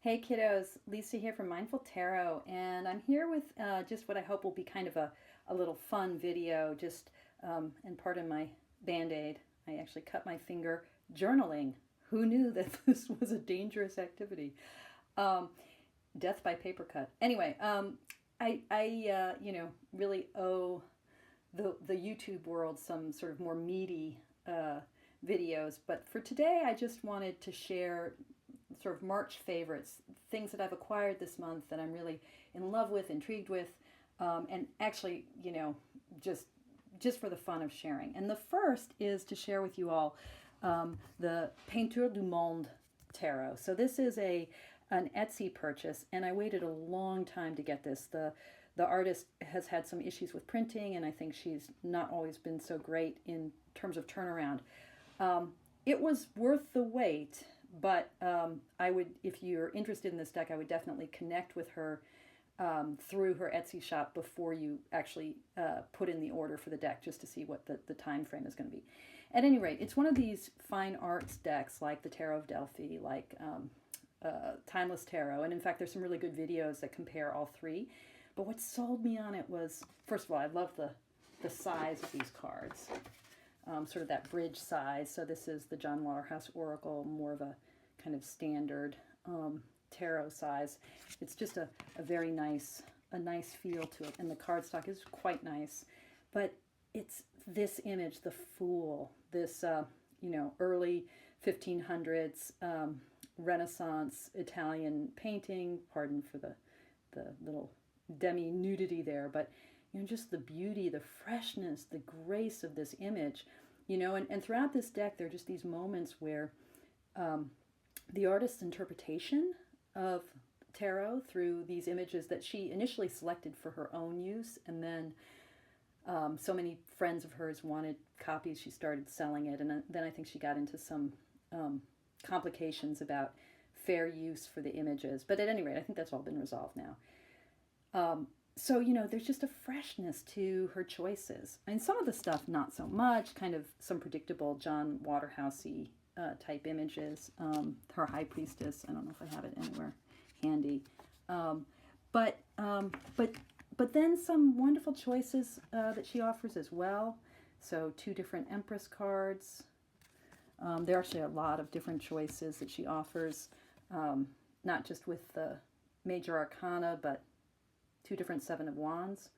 Hey kiddos, Lisa here from Mindful Tarot, and I'm here with just what I hope will be kind of a little fun video. And pardon my band-aid, I actually cut my finger journaling. Who knew that this was a dangerous activity? Death by paper cut. Anyway, I really owe the YouTube world some sort of more meaty videos, but for today I just wanted to share sort of March favorites, things that I've acquired this month that I'm really in love with, intrigued with, and actually, just for the fun of sharing. And the first is to share with you all the Peintures du Monde tarot. So this is an Etsy purchase, and I waited a long time to get this. The artist has had some issues with printing, and I think she's not always been so great in terms of turnaround. It was worth the wait, but I would, if you're interested in this deck, I would definitely connect with her through her Etsy shop before you actually put in the order for the deck, just to see what the time frame is going to be. At any rate, it's one of these fine arts decks like the Tarot of Delphi, like Timeless Tarot, and in fact there's some really good videos that compare all three. But what sold me on it was, first of all, I love the size of these cards. Sort of that bridge size. So this is the John Waterhouse Oracle, more of a kind of standard tarot size. It's just a very nice feel to it, and the cardstock is quite nice. But it's this image, the Fool, this early 1500s Renaissance Italian painting. Pardon for the little demi nudity there, but just the beauty, the freshness, the grace of this image, and throughout this deck, there are just these moments where the artist's interpretation of tarot through these images that she initially selected for her own use, and then so many friends of hers wanted copies, she started selling it, and then I think she got into some complications about fair use for the images. But at any rate, I think that's all been resolved now. So, there's just a freshness to her choices. And some of the stuff, not so much, kind of some predictable John Waterhousey type images. Her High Priestess, I don't know if I have it anywhere handy. But then some wonderful choices that she offers as well. So 2 different Empress cards. There are actually a lot of different choices that she offers, not just with the major arcana, but 2 different Seven of Wands.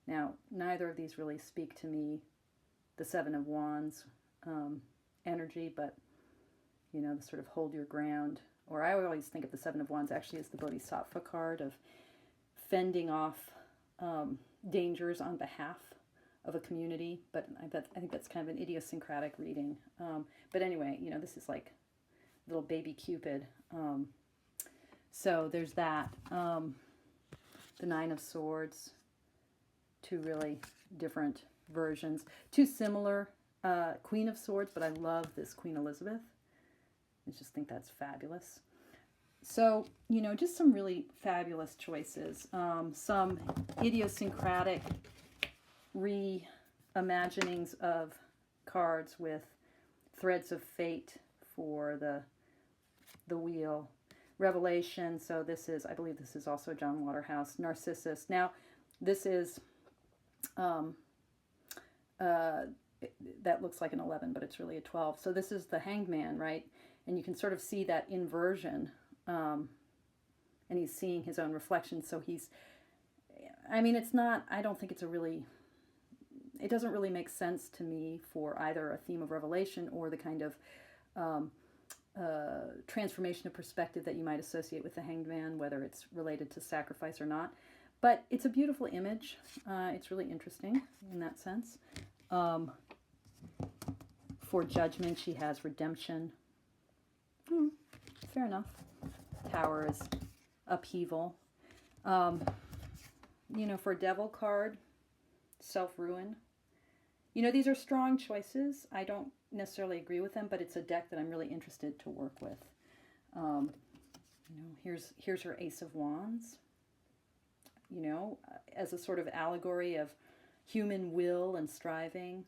Now, neither of these really speak to me, the Seven of Wands energy, but, the sort of hold your ground. Or I always think of the Seven of Wands actually as the Bodhisattva card of fending off dangers on behalf of a community. But I think that's kind of an idiosyncratic reading. But anyway, this is like little baby Cupid. So there's that. The Nine of Swords, 2 really different versions. 2 similar Queen of Swords, but I love this Queen Elizabeth. I just think that's fabulous. So, just some really fabulous choices. Some idiosyncratic reimaginings of cards with threads of fate for the wheel. Revelation, so this is, I believe this is also John Waterhouse. Narcissus. Now, this is, that looks like an 11, but it's really a 12. So this is the Hanged Man, right? And you can sort of see that inversion, and he's seeing his own reflection. So it's not, I don't think it's it doesn't really make sense to me for either a theme of Revelation or the kind of transformation of perspective that you might associate with the Hanged Man, whether it's related to sacrifice or not. But it's a beautiful image. It's really interesting in that sense. For Judgment, she has redemption. Fair enough. Tower is upheaval. For a Devil card, self-ruin. These are strong choices. I don't necessarily agree with them, but it's a deck that I'm really interested to work with. Here's her Ace of Wands, as a sort of allegory of human will and striving.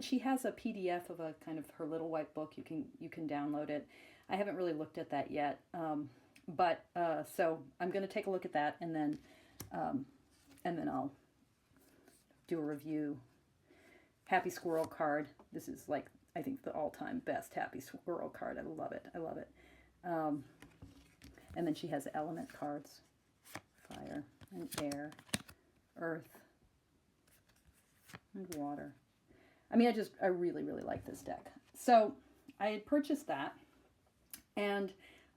She has a PDF of a kind of her little white book. You can download it. I haven't really looked at that yet. So I'm going to take a look at that, and then I'll do a review. Happy Squirrel card. This is like, I think, the all-time best Happy Squirrel card. I love it. I love it. And then she has element cards. Fire and air, earth and water. I mean, I really, really like this deck. So I had purchased that, and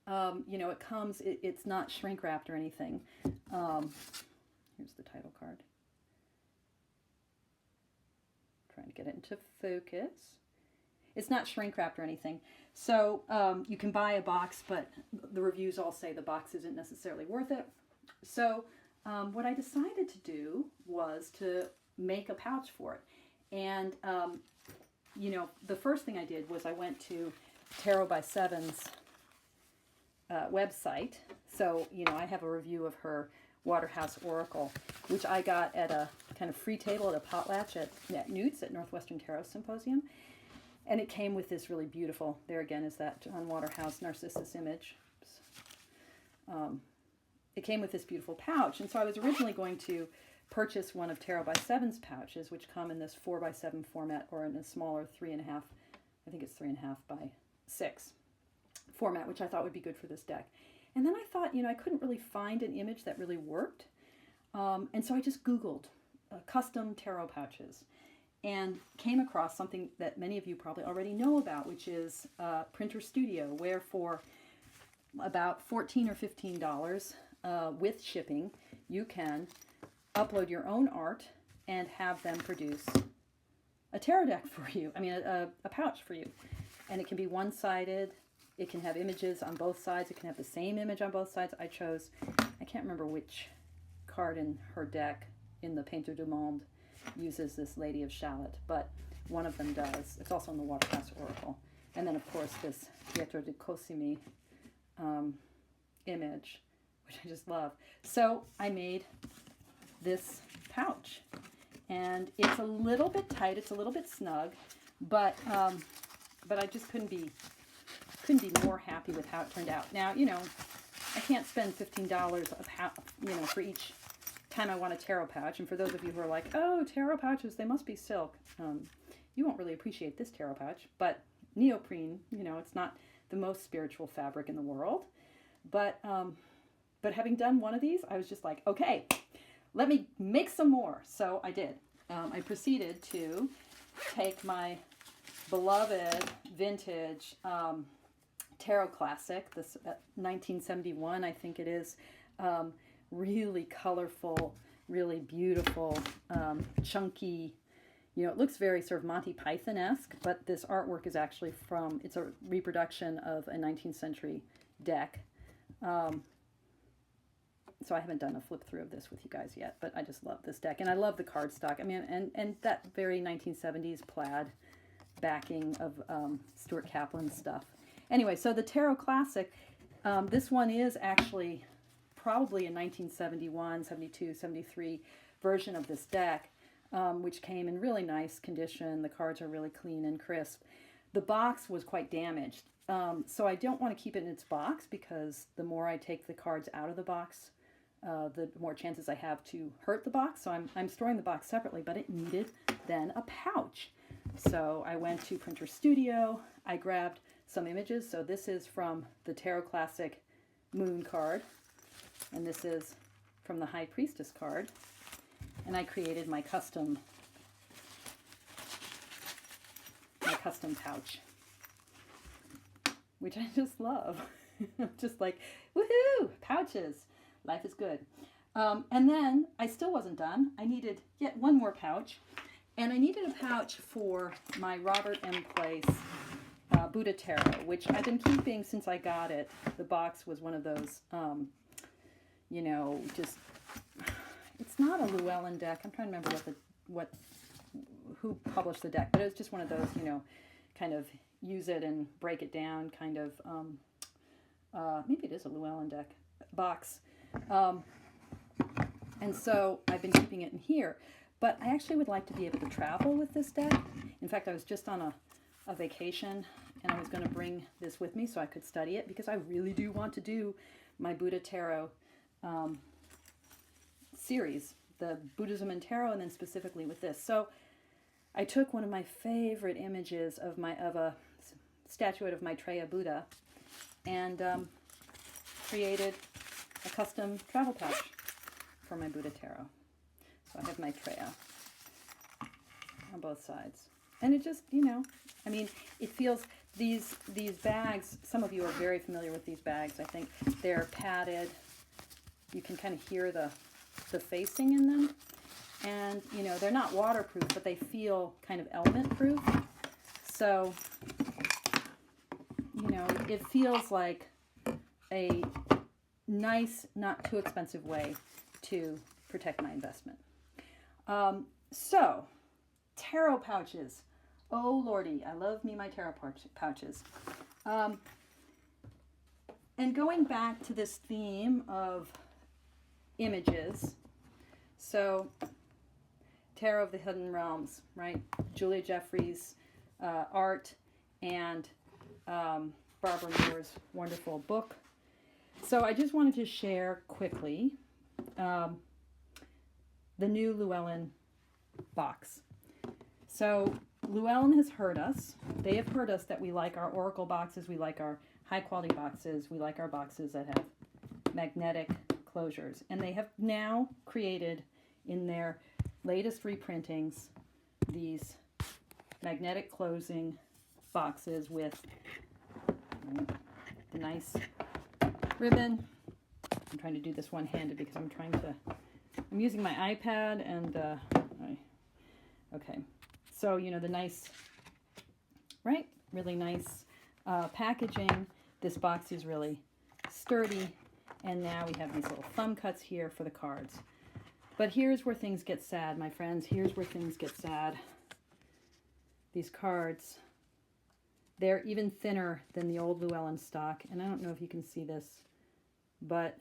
you know, it comes, it's not shrink wrapped or anything. Here's the title card. Trying to get it into focus. It's not shrink wrapped or anything. So you can buy a box, but the reviews all say the box isn't necessarily worth it. So what I decided to do was to make a pouch for it. And, you know, the first thing I did was I went to Tarot by Seven's website. So, you know, I have a review of her Waterhouse Oracle, which I got at a kind of free table at a potlatch at Newt's at Northwestern Tarot Symposium. And it came with this really beautiful, there again is that John Waterhouse Narcissus image. It came with this beautiful pouch. And so I was originally going to purchase one of Tarot by Seven's pouches, which come in this 4x7 format, or in a smaller 3.5, I think it's 3.5 by 6 format, which I thought would be good for this deck. And then I thought, you know, I couldn't really find an image that really worked. And so I just Googled custom tarot pouches and came across something that many of you probably already know about, which is Printer Studio, where for about $14 or $15 with shipping, you can upload your own art and have them produce a tarot deck for you. I mean, a pouch for you. And it can be one-sided. It can have images on both sides. It can have the same image on both sides. I chose, I can't remember which card in her deck in the Peintures du Monde uses this Lady of Shalott, but one of them does. It's also in the Waterhouse Oracle. And then, of course, this Pietro di Cosimi image, which I just love. So I made this pouch, and it's a little bit tight. It's a little bit snug, but I just couldn't be more happy with how it turned out. Now, you know, I can't spend $15 for each time I want a tarot pouch. And for those of you who are like, oh, tarot pouches, they must be silk. You won't really appreciate this tarot pouch, but neoprene, you know, it's not the most spiritual fabric in the world. But having done one of these, I was just like, okay, let me make some more. So I did. I proceeded to take my beloved vintage tarot classic, this 1971, I think it is, really colorful, really beautiful, chunky, you know, it looks very sort of Monty Python-esque, but this artwork is actually it's a reproduction of a 19th century deck. So I haven't done a flip through of this with you guys yet, but I just love this deck. And I love the cardstock. I mean, and that very 1970s plaid backing of Stuart Kaplan stuff. Anyway, so the Tarot Classic, this one is actually probably a 1971, 72, 73 version of this deck, which came in really nice condition. The cards are really clean and crisp. The box was quite damaged. So I don't want to keep it in its box, because the more I take the cards out of the box, the more chances I have to hurt the box. So I'm storing the box separately, but it needed then a pouch. So I went to Printer Studio. I grabbed some images. So this is from the Tarot Classic Moon card, and this is from the High Priestess card. And I created my custom pouch, which I just love. Just like, woohoo, pouches. Life is good. And then I still wasn't done. I needed yet one more pouch. And I needed a pouch for my Robert M. Place Buddha Tarot, which I've been keeping since I got it. The box was one of those, you know, just, it's not a Llewellyn deck. I'm trying to remember who published the deck, but it was just one of those, you know, kind of use it and break it down kind of, maybe it is a Llewellyn deck box. And so I've been keeping it in here, but I actually would like to be able to travel with this deck. In fact, I was just on a vacation, and I was going to bring this with me so I could study it, because I really do want to do my Buddha Tarot series, the Buddhism and Tarot, and then specifically with this. So I took one of my favorite images of a statuette of Maitreya Buddha and created a custom travel pouch for my Buddha Tarot. So I have Maitreya on both sides. And it just, I mean, it feels, these bags, some of you are very familiar with these bags. I think they're padded. You can kind of hear the facing in them. And, they're not waterproof, but they feel kind of element-proof. So, it feels like a nice, not too expensive way to protect my investment. So, tarot pouches. Oh, Lordy, I love me my tarot pouches. And going back to this theme of images, so Tarot of the Hidden Realms, right? Julia Jeffries' art and Barbara Moore's wonderful book. So I just wanted to share quickly the new Llewellyn box. So Llewellyn has heard us. They have heard us that we like our oracle boxes, we like our high quality boxes, we like our boxes that have magnetic closures. And they have now created in their latest reprintings these magnetic closing boxes with the nice ribbon. I'm trying to do this one-handed because I'm using my iPad and okay. So, the nice, right? Really nice packaging. This box is really sturdy. And now we have these little thumb cuts here for the cards. But here's where things get sad, my friends. Here's where things get sad. These cards, they're even thinner than the old Llewellyn stock. And I don't know if you can see this, but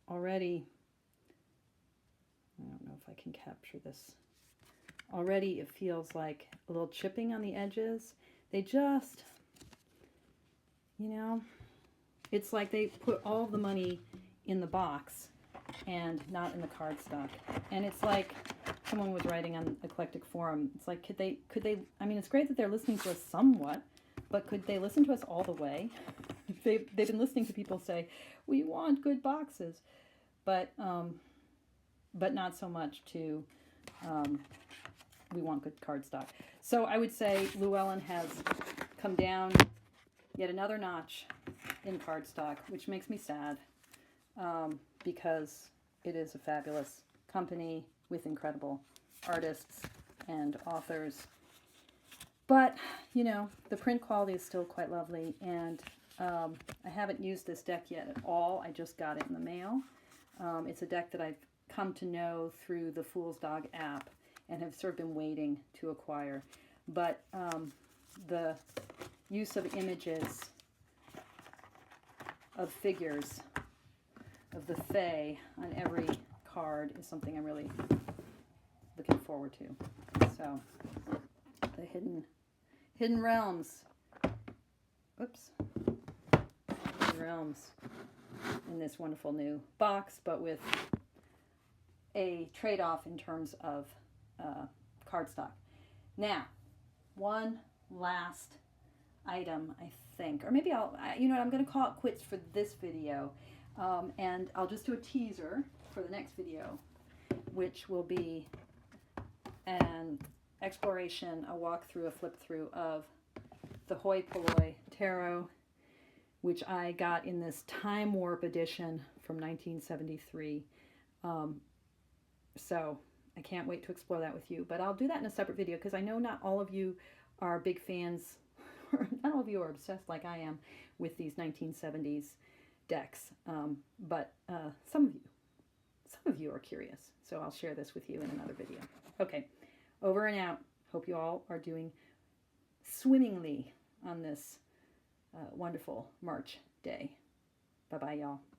already, I don't know if I can capture this. Already it feels like a little chipping on the edges. They just, it's like they put all of the money in the box and not in the cardstock. And it's like someone was writing on Eclectic Forum. It's like, could they, I mean, it's great that they're listening to us somewhat, but could they listen to us all the way? They've been listening to people say, we want good boxes, but not so much to, we want good cardstock. So I would say Llewellyn has come down yet another notch in cardstock, which makes me sad, because it is a fabulous company with incredible artists and authors. But, the print quality is still quite lovely, and I haven't used this deck yet at all. I just got it in the mail. It's a deck that I've come to know through the Fool's Dog app and have sort of been waiting to acquire. But the use of images of figures of the Fae on every card is something I'm really looking forward to. So, the Hidden Realms. Oops. Hidden Realms in this wonderful new box, but with a trade-off in terms of cardstock. Now, one last item, I think, or maybe I'm going to call it quits for this video, and I'll just do a teaser for the next video, which will be an exploration, a walkthrough, a flip through of the Hoi Polloi Tarot, which I got in this Time Warp edition from 1973. So I can't wait to explore that with you, but I'll do that in a separate video because I know not all of you are big fans, or not all of you are obsessed like I am with these 1970s decks, but some of you are curious, so I'll share this with you in another video. Okay, over and out. Hope you all are doing swimmingly on this wonderful March day. Bye-bye, y'all.